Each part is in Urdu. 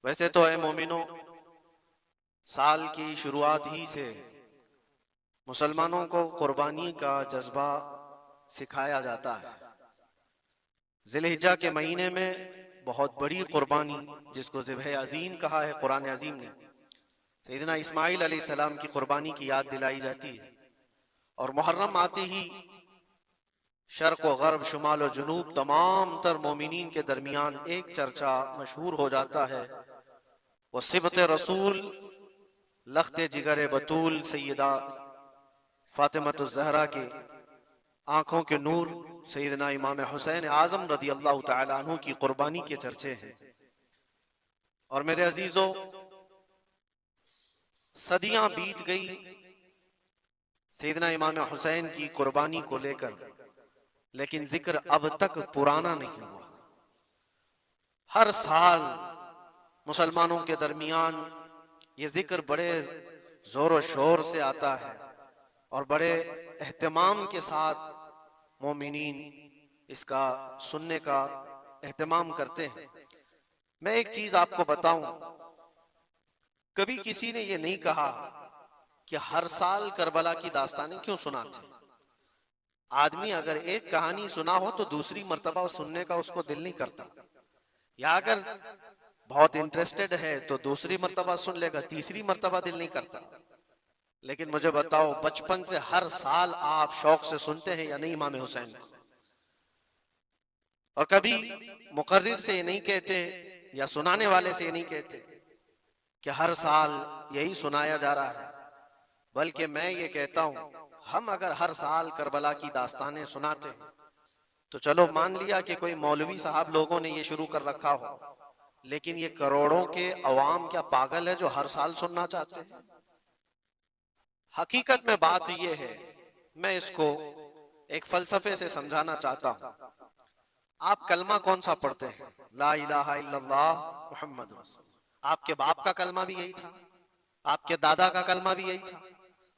ویسے تو اے مومنو، سال کی شروعات ہی سے مسلمانوں کو قربانی کا جذبہ سکھایا جاتا ہے۔ ذی الحجہ کے مہینے میں بہت بڑی قربانی، جس کو ذبح عظیم کہا ہے قرآن عظیم نے، سیدنا اسماعیل علیہ السلام کی قربانی کی یاد دلائی جاتی ہے۔ اور محرم آتے ہی شرق و غرب، شمال و جنوب، تمام تر مومنین کے درمیان ایک چرچا مشہور ہو جاتا ہے، وہ صبت رسول، لخت جگر بطول سیدہ فاطمۃ الزہرا کے آنکھوں کے نور سیدنا امام حسین اعظم رضی اللہ تعالی عنہ کی قربانی کے چرچے ہیں۔ اور میرے عزیزو، صدیاں بیت گئی سیدنا امام حسین کی قربانی کو لے کر، لیکن ذکر اب تک پرانا نہیں ہوا۔ ہر سال مسلمانوں کے درمیان یہ ذکر بڑے زور و شور سے آتا ہے اور بڑے اہتمام کے ساتھ مومنین اس کا سننے کا اہتمام کرتے ہیں۔ میں ایک چیز آپ کو بتاؤں، کبھی کسی نے یہ نہیں کہا کہ ہر سال کربلا کی داستانیں کیوں سناتے ہیں۔ آدمی اگر ایک کہانی سنا ہو تو دوسری مرتبہ سننے کا اس کو دل نہیں کرتا، یا اگر بہت انٹرسٹڈ ہے تو دوسری مرتبہ سن لے گا، تیسری مرتبہ دل نہیں کرتا۔ لیکن مجھے بتاؤ، بچپن سے ہر سال آپ شوق سے سنتے ہیں یا نہیں امام حسین کو؟ اور کبھی مقرر سے یہ نہیں کہتے یا سنانے والے سے یہ نہیں کہتے کہ ہر سال یہی سنایا جا رہا ہے، بلکہ میں یہ کہتا ہوں، ہم اگر ہر سال کربلا کی داستانیں سناتے ہیں تو چلو مان لیا کہ کوئی مولوی صاحب لوگوں نے یہ شروع کر رکھا ہو، لیکن یہ کروڑوں کے عوام کیا پاگل ہے جو ہر سال سننا چاہتے ہیں؟ حقیقت میں بات یہ ہے، میں اس کو ایک فلسفے سے سمجھانا چاہتا ہوں۔ آپ کلمہ کون سا پڑھتے ہیں؟ لا الہ الا اللہ محمد رسول اللہ۔ آپ کے باپ کا کلمہ بھی یہی تھا، آپ کے دادا کا کلمہ بھی یہی تھا،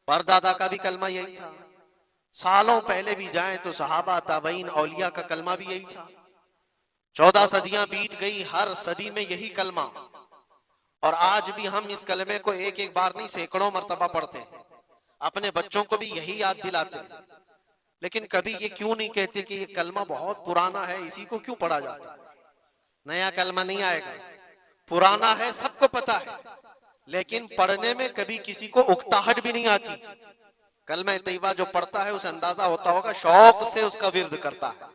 پردادا کا بھی کلمہ یہی تھا، سالوں پہلے بھی جائیں تو صحابہ، تابعین، اولیاء کا کلمہ بھی یہی تھا۔ 14 صدیاں بیت گئی، ہر صدی میں یہی کلمہ، اور آج بھی ہم اس کلمے کو ایک ایک بار نہیں سینکڑوں مرتبہ پڑھتے ہیں، اپنے بچوں کو بھی یہی یاد دلاتے ہیں۔ لیکن کبھی یہ کیوں نہیں کہتے کہ یہ کلمہ بہت پرانا ہے، اسی کو کیوں پڑھا جاتا ہے؟ نیا کلمہ نہیں آئے گا، پرانا ہے سب کو پتا ہے، لیکن پڑھنے میں کبھی کسی کو اکتاہٹ بھی نہیں آتی۔ کلمہ طیبہ جو پڑھتا ہے اسے اندازہ ہوتا ہوگا، شوق سے اس کا ورد کرتا ہے۔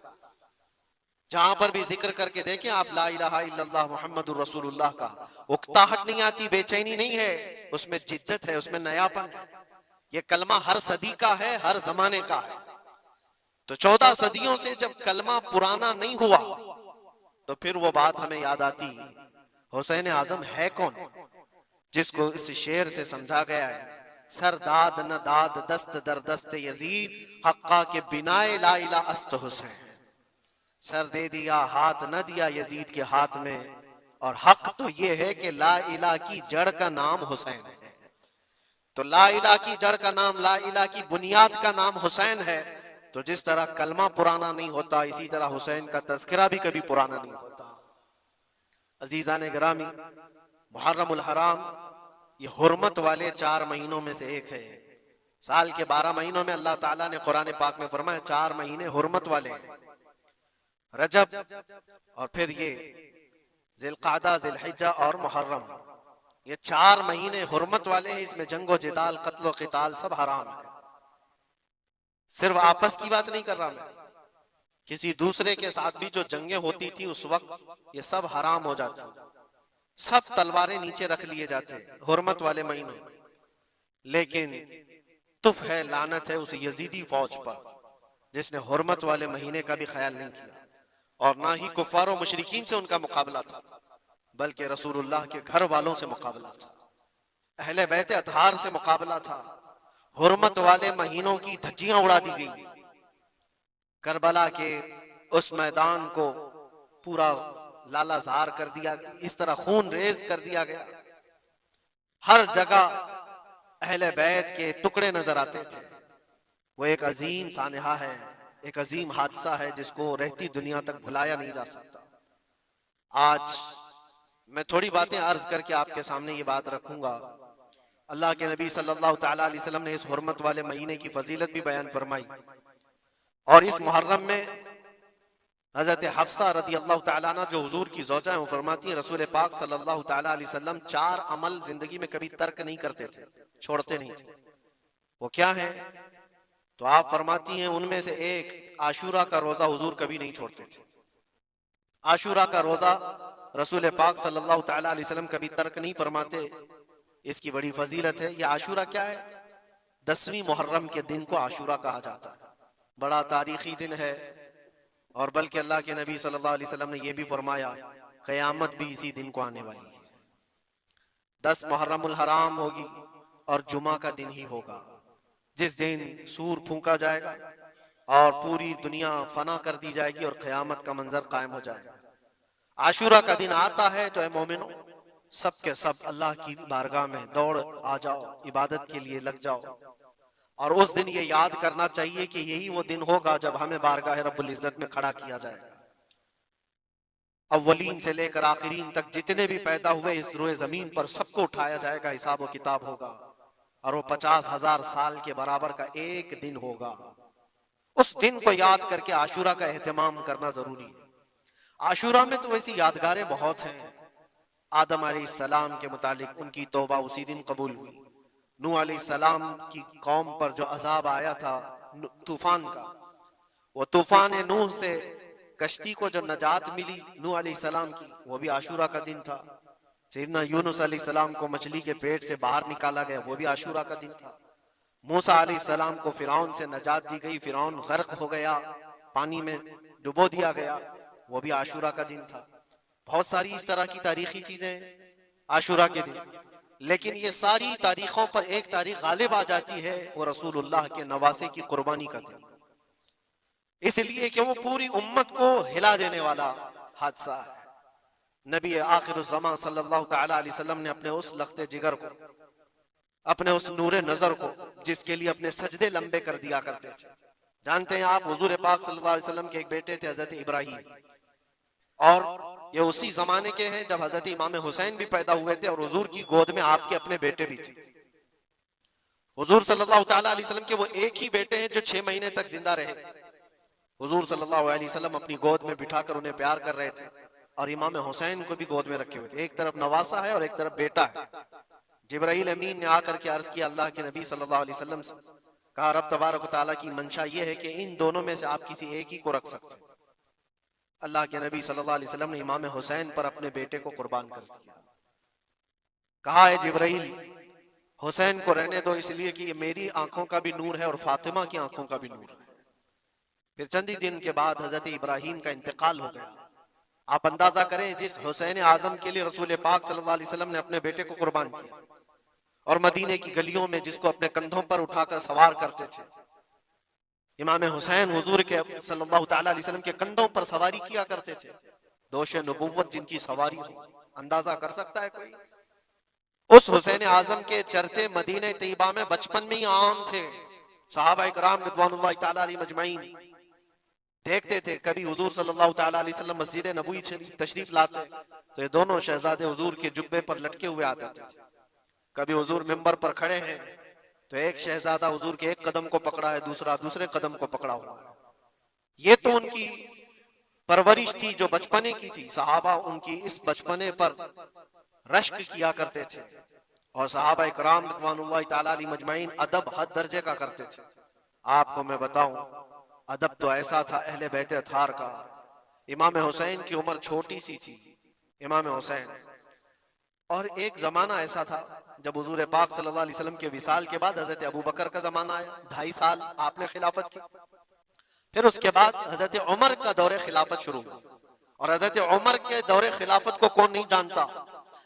جہاں پر بھی ذکر کر کے دیکھیں آپ لا الہ الا اللہ محمد الرسول اللہ کا، اکتاہٹ نہیں آتی، بے چینی نہیں ہے، اس میں جدت ہے، اس میں نیاپن ہے۔ یہ کلمہ ہر صدی کا ہے، ہر زمانے کا ہے۔ تو 14 صدیوں سے جب کلمہ پرانا نہیں ہوا تو پھر وہ بات ہمیں یاد آتی، حسین اعظم ہے کون، جس کو اس شعر سے سمجھا گیا ہے، سر داد نہ داد دست در دست یزید، حقا کے بنائے لا الہ است حسین۔ سر دے دیا ہاتھ نہ دیا یزید کے ہاتھ میں، اور حق تو یہ ہے کہ لا الہ کی جڑ کا نام حسین ہے۔ تو لا الہ کی جڑ کا نام، لا الہ کی بنیاد کا نام حسین ہے، تو جس طرح کلمہ پرانا نہیں ہوتا، اسی طرح حسین کا تذکرہ بھی کبھی پرانا نہیں ہوتا۔ عزیزان گرامی، محرم الحرام یہ حرمت والے 4 مہینوں میں سے ایک ہے۔ سال کے 12 مہینوں میں اللہ تعالیٰ نے قرآن پاک میں فرمایا 4 مہینے حرمت والے ہیں، رجب، اور پھر یہ ذی القعدہ، ذی الحجہ اور محرم، یہ 4 مہینے حرمت والے ہیں۔ اس میں جنگ و جدال، قتل و قتال سب حرام ہے۔ صرف آپس کی بات نہیں کر رہا میں، کسی دوسرے کے ساتھ بھی جو جنگیں ہوتی تھی اس وقت یہ سب حرام ہو جاتی، سب تلواریں نیچے رکھ لیے جاتے حرمت والے مہینوں۔ لیکن تف ہے، لعنت ہے اس یزیدی فوج پر جس نے حرمت والے مہینے کا بھی خیال نہیں کیا، اور نہ ہی کفار و مشرکین سے ان کا مقابلہ تھا، بلکہ رسول اللہ کے گھر والوں سے مقابلہ تھا، اہل بیت اطہار سے مقابلہ تھا۔ حرمت والے مہینوں کی دھجیاں اڑا دی گئی، کربلا کے اس میدان کو پورا لالا زار کر دیا، اس طرح خون ریز کر دیا گیا، ہر جگہ اہل بیت کے ٹکڑے نظر آتے تھے۔ وہ ایک عظیم سانحہ ہے، ایک عظیم حادثہ ہے جس کو رہتی دنیا تک بھلایا نہیں جا سکتا۔ آج میں تھوڑی باتیں عرض کر کے آپ کے سامنے یہ بات رکھوں گا. اللہ کے نبی صلی اللہ تعالیٰ علیہ وسلم نے اس حرمت والے مہینے کی فضیلت بھی بیان فرمائی، اور اس محرم میں حضرت حفصہ رضی اللہ تعالیٰ عنہ جو حضور کی زوجہ ہیں، وہ فرماتی ہیں رسول پاک صلی اللہ تعالیٰ علیہ وسلم 4 عمل زندگی میں کبھی ترک نہیں کرتے تھے، چھوڑتے نہیں تھے. وہ کیا ہیں؟ تو آپ فرماتی ہیں ان میں سے ایک عاشورہ کا روزہ حضور کبھی نہیں چھوڑتے تھے. عاشورہ کا روزہ رسول پاک صلی اللہ تعالیٰ علیہ وسلم کبھی ترک نہیں فرماتے. اس کی بڑی فضیلت ہے. یہ عاشورہ کیا ہے؟ 10ویں محرم کے دن کو عاشورہ کہا جاتا ہے. بڑا تاریخی دن ہے، اور بلکہ اللہ کے نبی صلی اللہ علیہ وسلم نے یہ بھی فرمایا قیامت بھی اسی دن کو آنے والی ہے. 10 محرم الحرام ہوگی اور جمعہ کا دن ہی ہوگا جس دن سور پھونکا جائے گا اور پوری دنیا فنا کر دی جائے گی اور قیامت کا منظر قائم ہو جائے گا. عاشورہ کا دن آتا ہے تو اے مومنو، سب کے سب اللہ کی بارگاہ میں دوڑ آ جاؤ، عبادت کے لیے لگ جاؤ. اور اس دن یہ یاد کرنا چاہیے کہ یہی وہ دن ہوگا جب ہمیں بارگاہ رب العزت میں کھڑا کیا جائے گا. اولین سے لے کر آخرین تک جتنے بھی پیدا ہوئے اس روئے زمین پر سب کو اٹھایا جائے گا، حساب و کتاب ہوگا، اور وہ 50,000 سال کے برابر کا ایک دن ہوگا. اس دن کو یاد کر کے عاشورہ کا اہتمام کرنا ضروری ہے. عاشورہ میں تو ویسی یادگاریں بہت ہیں. آدم علیہ السلام کے متعلق ان کی توبہ اسی دن قبول ہوئی. نوح علیہ السلام کی قوم پر جو عذاب آیا تھا طوفان کا، وہ طوفان نوح سے کشتی کو جو نجات ملی نوح علیہ السلام کی، وہ بھی عاشورہ کا دن تھا. سیدنا یونس علیہ السلام کو مچھلی کے پیٹ سے باہر نکالا گیا، وہ بھی عاشورہ کا دن تھا. موسیٰ علیہ السلام کو فرعون سے نجات دی گئی، فرعون غرق ہو گیا، پانی میں ڈبو دیا گیا، وہ بھی عاشورہ کا دن تھا. بہت ساری اس طرح کی تاریخی چیزیں عاشورہ کے دن. لیکن یہ ساری تاریخوں پر ایک تاریخ غالب آ جاتی ہے، وہ رسول اللہ کے نواسے کی قربانی کا دن، اس لیے کہ وہ پوری امت کو ہلا دینے والا حادثہ ہے. نبی آخر الزمان صلی اللہ تعالی علیہ وسلم نے اپنے اس لخت جگر کو، اپنے اس نور نظر کو، جس کے لیے اپنے سجدے لمبے کر دیا کرتے تھے. جانتے ہیں آپ حضور پاک صلی اللہ علیہ وسلم کے ایک بیٹے تھے حضرت ابراہیم، اور یہ اسی زمانے کے ہیں جب حضرت امام حسین بھی پیدا ہوئے تھے، اور حضور کی گود میں آپ کے اپنے بیٹے بھی تھے. حضور صلی اللہ تعالیٰ علیہ وسلم کے وہ ایک ہی بیٹے ہیں جو 6 مہینے تک زندہ رہے. حضور صلی اللہ علیہ وسلم اپنی گود میں بٹھا کر انہیں پیار کر رہے تھے، اور امام حسین کو بھی گود میں رکھے ہوئے تھے. ایک طرف نواسا ہے اور ایک طرف بیٹا ہے. جبرائیل امین نے آ کر کے عرض کیا اللہ کے نبی صلی اللہ علیہ وسلم سے، کہا رب تبارک و تعالیٰ کی منشا یہ ہے کہ ان دونوں میں سے آپ کسی ایک ہی کو رکھ سکتے ہیں. اللہ کے نبی صلی اللہ علیہ وسلم نے امام حسین پر اپنے بیٹے کو قربان کر دیا. کہا ہے جبرائیل حسین کو رہنے دو، اس لیے کہ یہ میری آنکھوں کا بھی نور ہے اور فاطمہ کی آنکھوں کا بھی نور ہے. پھر چند ہی دن کے بعد حضرت ابراہیم کا انتقال ہو گیا. آپ اندازہ کریں جس حسین اعظم کے لیے رسول پاک صلی اللہ علیہ وسلم نے اپنے بیٹے کو قربان کیا، اور مدینے کی گلیوں میں جس کو اپنے کندھوں پر اٹھا کر سوار کرتے تھے، امام حسین حضور کے صلی اللہ تعالیٰ علیہ وسلم کے کندھوں پر سواری کیا کرتے تھے. دوش نبوت جن کی سواری ہو، اندازہ کر سکتا ہے کوئی؟ اس حسین اعظم کے چرچے مدینہ طیبہ میں بچپن میں ہی عام تھے. صحابہ کرام رضوان اللہ تعالیٰ علیہ مجمعین دیکھتے تھے کبھی حضور صلی اللہ تعالیٰ علیہ وسلم مسجد نبوی تشریف لاتے تو یہ دونوں شہزادے حضور کے جبے پر لٹکے ہوئے آتے تھے. کبھی حضور ممبر پر کھڑے ہیں تو ایک شہزادہ حضور کے ایک قدم کو پکڑا ہے، دوسرا دوسرے قدم کو پکڑا ہوا ہے. یہ تو ان کی پرورش تھی جو بچپنے کی تھی. صحابہ ان کی اس بچپنے پر رشک کیا کرتے تھے، اور صحابہ کرام رضوان اللہ تعالیٰ علیہ مجمعین ادب حد درجے کا کرتے تھے. آپ کو میں بتاؤں ادب تو ایسا تھا اہل بیت اطہار کا. امام حسین کی عمر چھوٹی سی تھی، امام حسین، اور ایک زمانہ ایسا تھا جب حضور پاک صلی اللہ علیہ وسلم کے وصال کے بعد حضرت ابو بکر کا زمانہ آیا، 2.5 سال آپ نے خلافت کی. پھر اس کے بعد حضرت عمر کا دور خلافت شروع ہوا، اور حضرت عمر کے دور خلافت کو کون نہیں جانتا؟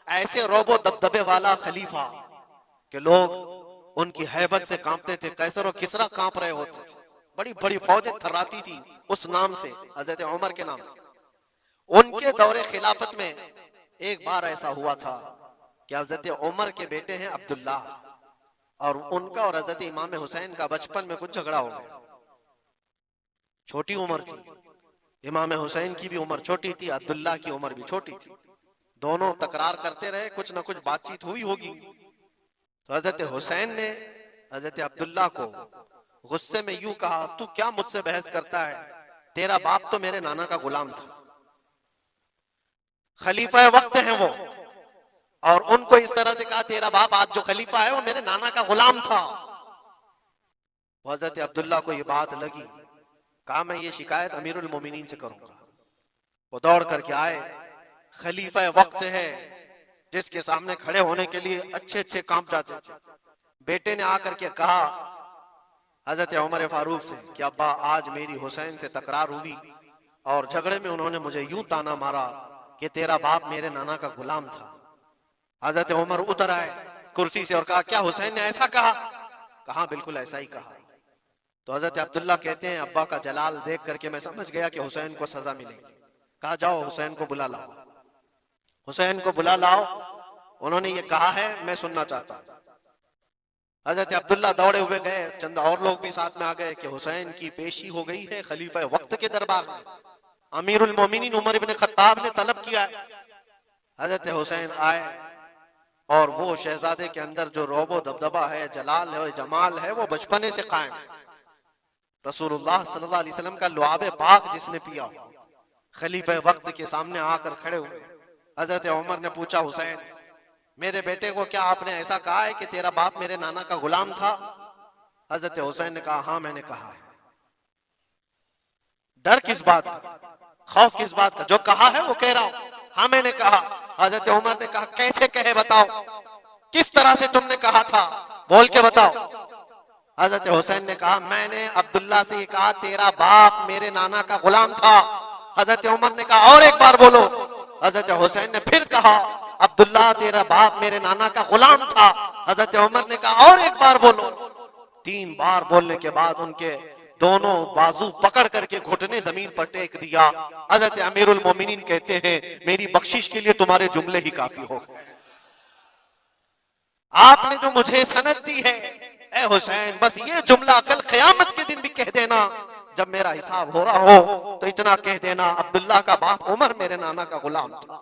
ایسے روب و دبدبے والا خلیفہ کہ لوگ ان کی ہیبت سے کانپتے تھے. قیصر و کسریٰ کانپ رہے ہوتے تھے، بڑی بڑی فوجیں تھراتی تھی اس نام سے، حضرت عمر کے نام سے. ان کے دور خلافت میں ایک بار ایسا ہوا تھا کہ حضرت عمر کے بیٹے ہیں عبداللہ، اور ان کا اور حضرت امام حسین کا بچپن میں کچھ جھگڑا ہو گیا. چھوٹی عمر تھی، امام حسین کی بھی عمر چھوٹی تھی، عبداللہ کی عمر بھی چھوٹی تھی، دونوں تکرار کرتے رہے، کچھ نہ کچھ بات چیت ہوئی ہوگی۔ تو حضرت حسین نے حضرت عبداللہ کو غصے میں یوں کہا، تو کیا مجھ سے بحث کرتا ہے؟ تیرا باپ تو میرے نانا کا غلام تھا، خلیفہ وقت ہیں وہ، اور ان کو اس طرح سے کہا تیرا باپ آج جو خلیفہ ہے وہ میرے نانا کا غلام تھا۔ حضرت عبداللہ کو یہ بات لگی، کہا میں یہ شکایت امیر المومنین سے کروں گا۔ وہ دوڑ کر کے آئے، خلیفہ وقت ہے جس کے سامنے کھڑے ہونے کے لیے اچھے اچھے کانپ جاتے تھے۔ بیٹے نے آ کر کے کہا حضرت عمر فاروق سے کہ ابا آج میری حسین سے تکرار ہوئی اور جھگڑے میں انہوں نے مجھے یوں تانا مارا کہ تیرا باپ میرے نانا کا غلام تھا۔ حضرت عمر اتر آئے کرسی سے اور کہا کیا حسین نے ایسا کہا؟ کہا بالکل ایسا ہی کہا۔ تو حضرت عبداللہ کہتے ہیں ابا کا جلال دیکھ کر کے میں سمجھ گیا کہ حسین کو سزا ملے گی۔ کہا جاؤ حسین کو بلا لاؤ، حسین کو بلا لاؤ، انہوں نے یہ کہا ہے میں سننا چاہتا ہوں۔ حضرت عبداللہ دوڑے ہوئے گئے، چند اور لوگ بھی ساتھ میں آ گئے کہ حسین کی پیشی ہو گئی ہے خلیفہ وقت کے دربار میں، امیر المومنین عمر بن خطاب نے طلب کیا ہے۔ حضرت حسین آئے اور وہ شہزادے کے اندر جو روب و دبدبہ ہے، جلال ہے، جمال ہے، وہ بچپنے سے قائم ہے۔ رسول اللہ صلی اللہ علیہ وسلم کا لعاب پاک جس نے پیا، خلیفہ وقت کے سامنے آ کر کھڑے ہوئے۔ حضرت عمر نے پوچھا حسین میرے بیٹے کو کیا آپ نے ایسا کہا ہے کہ تیرا باپ میرے نانا کا غلام تھا؟ حضرت حسین نے کہا ہاں میں نے کہا ہے۔ ڈر کس بات کا، خوف کس بات کا؟ جو کہا ہے وہ کہہ رہا ہوں، ہاں میں نے کہا۔ حضرت عمر نے کہا کیسے کہے بتاؤ، کس طرح سے تم نے کہا تھا، بول کے بتاؤ۔ حضرت حسین نے کہا میں نے عبداللہ سے یہ کہا تیرا باپ میرے نانا کا غلام تھا۔ حضرت عمر نے کہا اور ایک بار بولو۔ حضرت حسین نے پھر کہا عبداللہ تیرا باپ میرے نانا کا غلام تھا۔ حضرت عمر نے کہا اور ایک بار بولو۔ 3 بار بولنے کے بعد ان کے دونوں بازو پکڑ کر کے گھٹنے زمین پر ٹیک دیا۔ حضرت امیر المومنین کہتے ہیں میری بخشش کے لیے تمہارے جملے ہی کافی ہو گئے، آپ نے جو مجھے سند دی ہے اے حسین بس یہ جملہ کل قیامت کے دن بھی کہہ دینا، جب میرا حساب ہو رہا ہو تو اتنا کہہ دینا عبداللہ کا باپ عمر میرے نانا کا غلام تھا۔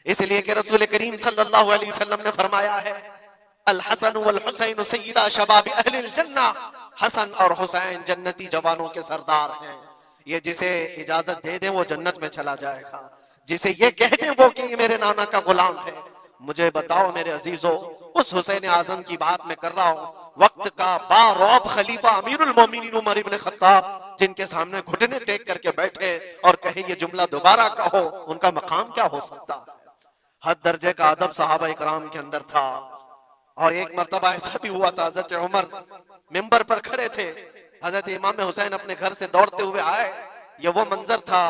اس لیے کہ رسول کریم صلی اللہ علیہ وسلم نے فرمایا ہے الحسن والحسین سیدہ شباب اہل الجنہ، حسن اور حسین جنتی جوانوں کے سردار ہیں۔ یہ جسے اجازت دے دیں وہ جنت میں چلا جائے گا، جسے یہ کہہ دیں وہ کہ یہ میرے نانا کا غلام ہے۔ مجھے بتاؤ میرے عزیزو، اس حسین اعظم کی بات میں کر رہا ہوں، وقت کا باروب خلیفہ امیر المومنین عمر ابن خطاب جن کے سامنے گھٹنے ٹیک کر کے بیٹھے اور کہے یہ جملہ دوبارہ کہو، ان کا مقام کیا ہو سکتا ہے؟ حد درجے کا ادب صحابہ اکرام کے اندر تھا۔ اور ایک مرتبہ ایسا بھی ہوا تھا، حضرت عمر ممبر پر کھڑے تھے، حضرت امام حسین اپنے گھر سے دوڑتے ہوئے آئے۔ یہ وہ منظر تھا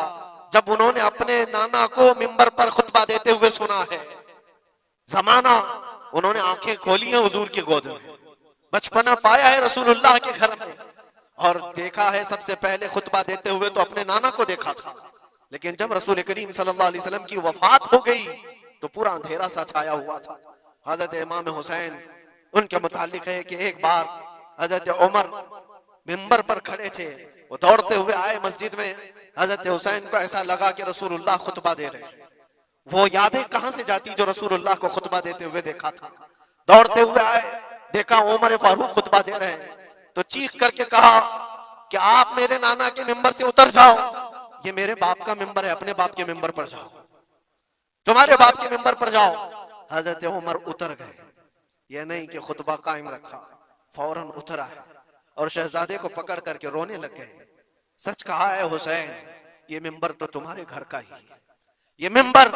جب انہوں نے اپنے نانا کو ممبر پر خطبہ دیتے ہوئے سنا ہے۔ زمانہ انہوں نے آنکھیں کھولی ہیں حضور کی گود میں، بچپنا پایا ہے رسول اللہ کے گھر میں، اور دیکھا ہے سب سے پہلے خطبہ دیتے ہوئے تو اپنے نانا کو دیکھا تھا، لیکن جب رسول کریم صلی اللہ علیہ وسلم کی وفات ہو گئی تو پورا اندھیرا سا چھایا ہوا تھا۔ حضرت امام حسین ان کے متعلق ہے کہ ایک بار حضرت عمر ممبر پر کھڑے تھے، وہ دوڑتے ہوئے آئے مسجد میں، حضرت حسین کو ایسا لگا کہ رسول اللہ خطبہ دے رہے ہیں۔ وہ یادیں کہاں سے جاتی جو رسول اللہ کو خطبہ دیتے ہوئے دیکھا تھا۔ دوڑتے ہوئے آئے، دیکھا عمر فاروق خطبہ دے رہے ہیں، تو چیخ کر کے کہا کہ آپ میرے نانا کے ممبر سے اتر جاؤ، یہ میرے باپ کا ممبر ہے، اپنے باپ کے ممبر پر جاؤ، تمہارے باپ کے ممبر پر جاؤ۔ حضرت عمر اتر گئے، یہ نہیں کہ خطبہ قائم رکھا، فوراً اتر آئے اور شہزادے کو پکڑ کر کے رونے لگ گئے۔ سچ کہا ہے حسین، یہ ممبر تو تمہارے گھر کا ہی ہے، یہ ممبر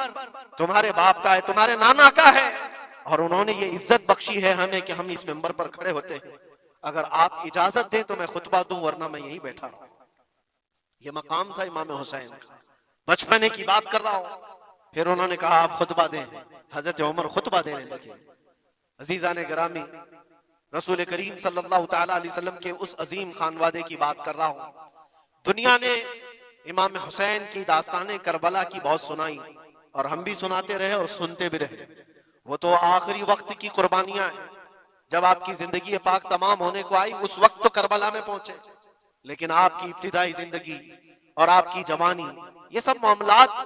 تمہارے باپ کا ہے، تمہارے نانا کا ہے، اور انہوں نے یہ عزت بخشی ہے ہمیں کہ ہم اس ممبر پر کھڑے ہوتے ہیں۔ اگر آپ اجازت دیں تو میں خطبہ دوں، ورنہ میں یہیں بیٹھا رہوں۔ یہ مقام تھا امام حسین کا، بچپنے کی بات کر رہا ہوں۔ پھر انہوں نے کہا آپ خطبہ دیں، حضرت عمر خطبہ دینے لگے۔ عزیزان گرامی، رسول کریم صلی اللہ تعالیٰ علیہ وسلم کے اس عظیم خانوادے کی بات کر رہا ہوں۔ دنیا نے امام حسین کی داستانیں کربلا کی بہت سنائی، اور ہم بھی سناتے رہے اور سنتے بھی رہے۔ وہ تو آخری وقت کی قربانیاں ہیں، جب آپ کی زندگی پاک تمام ہونے کو آئی اس وقت تو کربلا میں پہنچے، لیکن آپ کی ابتدائی زندگی اور آپ کی جوانی، یہ سب معاملات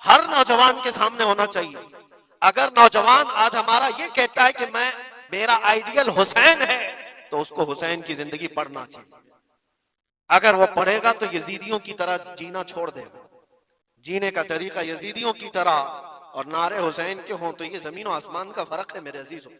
ہر نوجوان کے سامنے ہونا چاہیے. اگر نوجوان آج ہمارا یہ کہتا ہے کہ میرا آئیڈیل حسین ہے، تو اس کو حسین کی زندگی پڑھنا چاہیے. اگر وہ پڑھے گا تو یزیدیوں کی طرح جینا چھوڑ دے گا. جینے کا طریقہ یزیدیوں کی طرح اور نعرے حسین کے ہوں تو یہ زمین و آسمان کا فرق ہے میرے عزیزوں.